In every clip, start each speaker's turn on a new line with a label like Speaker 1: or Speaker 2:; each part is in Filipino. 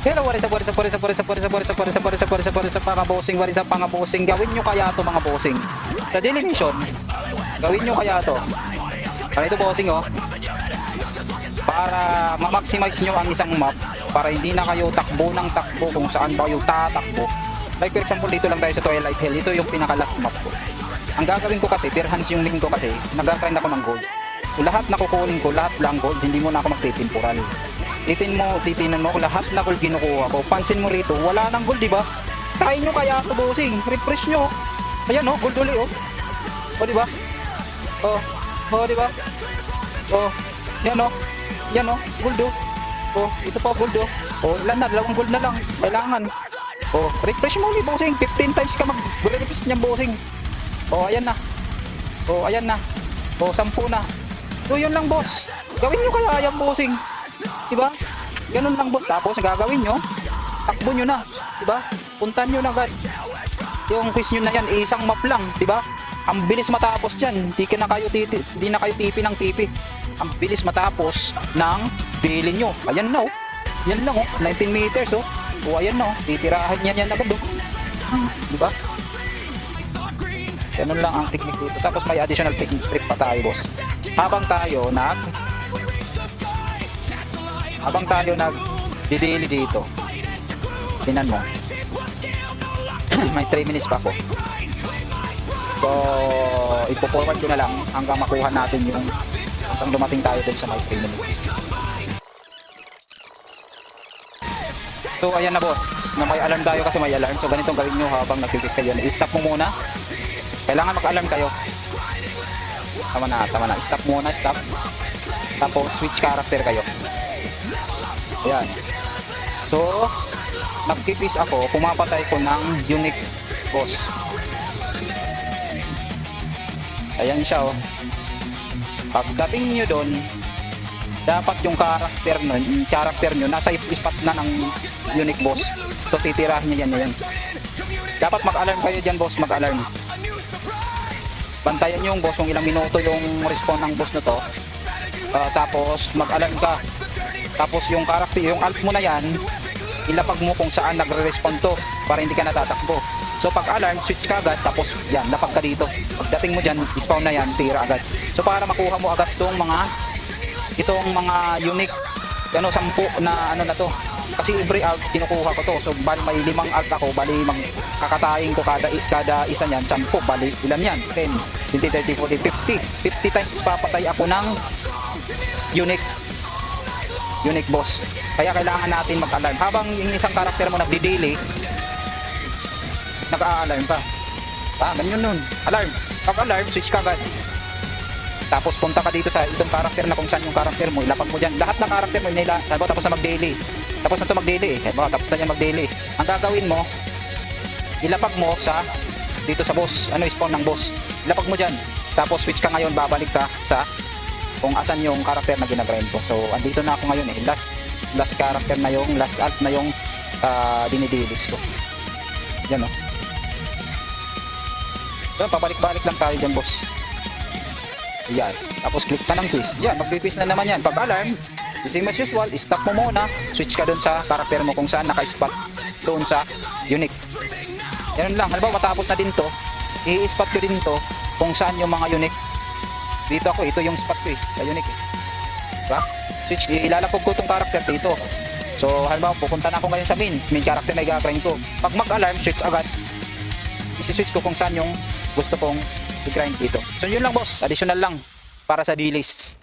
Speaker 1: Pero warisa mga bossing, warisa mga bossing. Gawin nyo kaya to mga bossing. Sa daily mission, gawin nyo kaya to. Para ito bossing oh. Para ma-maximize nyo ang isang map. Para hindi na kayo takbo ng takbo kung saan ba kayo tatakbo. Like for example, dito lang tayo sa Twilight Hill. Ito yung pinaka-last map ko. Ang gagawin ko kasi, per hands yung link ko kasi, nag-grind ako ng gold. So, lahat na kukunin ko, lahat lang gold, hindi mo na ako magtitimporal. Titinan mo lahat na gold kinukuha ko. Pansin mo rito, wala nang gold, di ba? Try nyo kaya ito, bossing. Refresh nyo. Ayan, oh, gold uli, oh. O, di ba? Oh, di ba? Oh, yan, oh. Yan, oh, gold, oh. Oh, ito pa, gold, oh. Oh, ilan na, dalawang gold na lang. Kailangan. Oh, refresh mo ulit, bossing. 15 times ka mag-refresh niyan, bossing. Oh, ayan na. Oh, ayan na. Oh, 10 na. So, yun lang, boss. Gawin nyo kaya yan, bossing. Diba? Ganun lang, boss. Tapos, gagawin nyo, takbo nyo na. Diba? Puntan nyo na agad. Yung quiz nyo na yan, isang map lang. Diba? Ang bilis matapos dyan. Di na kayo tipi ng tipi. Ang bilis matapos ng bilin nyo. Ayan na, oh. Yan lang, oh. 19 meters, oh. O, ayan na, oh. Titirahan yan agad, oh. Diba? Ganun lang ang technique dito. Tapos may additional technique trip pa tayo, boss. Habang tayo nag-didili dito. Tingnan mo. May 3 minutes pa po. So, ipo-forward ko na lang hanggang makuha natin yung hanggang dumating tayo dun sa may 3 minutes. So, ayan na, boss. Na may alarm tayo kasi may alarm. So, ganitong gawin nyo habang nag-fix kayo. I-stop mo muna. Kailangan mag-alarm kayo. Tama na. Stop muna, stop. Tapos, switch character kayo. Ayan. So, nagkipis ako, pumapatay ko ng unique boss. Ayan siya, oh. Pagdating nyo doon, dapat yung character nyo, nasa spot na ng unique boss. So, titirahin nyo yan. Dapat mag-alarm kayo dyan, boss, mag-alarm. Bantayan nyo yung boss kung ilang minuto yung respawn ng boss na to. Tapos, mag-alarm ka. Tapos yung character, yung alt mo na yan, ilapag mo kung saan nagre-respond to para hindi ka natatakbo. So pag alarm, switch ka agad, tapos yan, lapag ka dito. Pagdating mo dyan, spawn na yan, tira agad. So para makuha mo agad itong mga unique, 10 na na to. Kasi every alt, kinukuha ko to. So bali may 5 alt ako, bali kakatayin ko kada isa niyan, 10, bali ilan yan? 10, 20, 30, 40, 50 times papatay ako ng unique boss. Kaya kailangan natin mag-alarm. Habang yung isang karakter mo nagdi-delay, naka-alarm pa. Ganyan nun. Alarm. Pag-alarm, switch ka agad. Tapos punta ka dito sa itong karakter na kung saan yung karakter mo. Ilapag mo dyan. Lahat ng karakter mo, tapos na mag-delay. Tapos na ito mag-delay. Tapos na yan mag-delay. Ang gagawin mo, ilapag mo dito sa boss. Spawn ng boss. Ilapag mo dyan. Tapos switch ka ngayon, babalik ka sa kung asan yung karakter na ginagrind ko. So, andito na ako ngayon eh. Last character na yung, last alt na yung dinidilis ko. Yan, oh. So, pabalik-balik lang tayo dyan, boss. Yan. Tapos, click ka ng quiz. Yan, mag-quiz na naman yan. Pag-alarm, the same as usual, stop mo muna. Switch ka dun sa karakter mo kung saan naka-spot doon sa unique. Yan lang. Halimbawa, matapos na din to, i-spot ko din to kung saan yung mga unique. Dito ako, ito yung spot ko eh, sa unique eh. Diba? Switch, ilalapag ko itong character dito. So, halimbawa, pupunta na ako ngayon sa main character na i-grind ko. Pag mag-alarm, switch agad. Isi-switch ko kung saan yung gusto kong i-grind dito. So, yun lang, boss. Additional lang para sa D-list.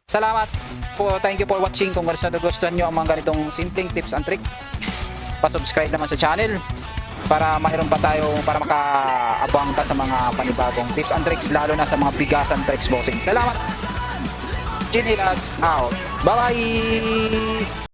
Speaker 1: Salamat po. Thank you for watching. Kung gusto nyo ang mga ganitong simpleng tips and tricks, pa-subscribe naman sa channel para mayroon pa tayo para makaabang ka sa mga panibagong tips and tricks, lalo na sa mga bigasan tricks, bossing. Salamat. Ginilas out. Bye bye.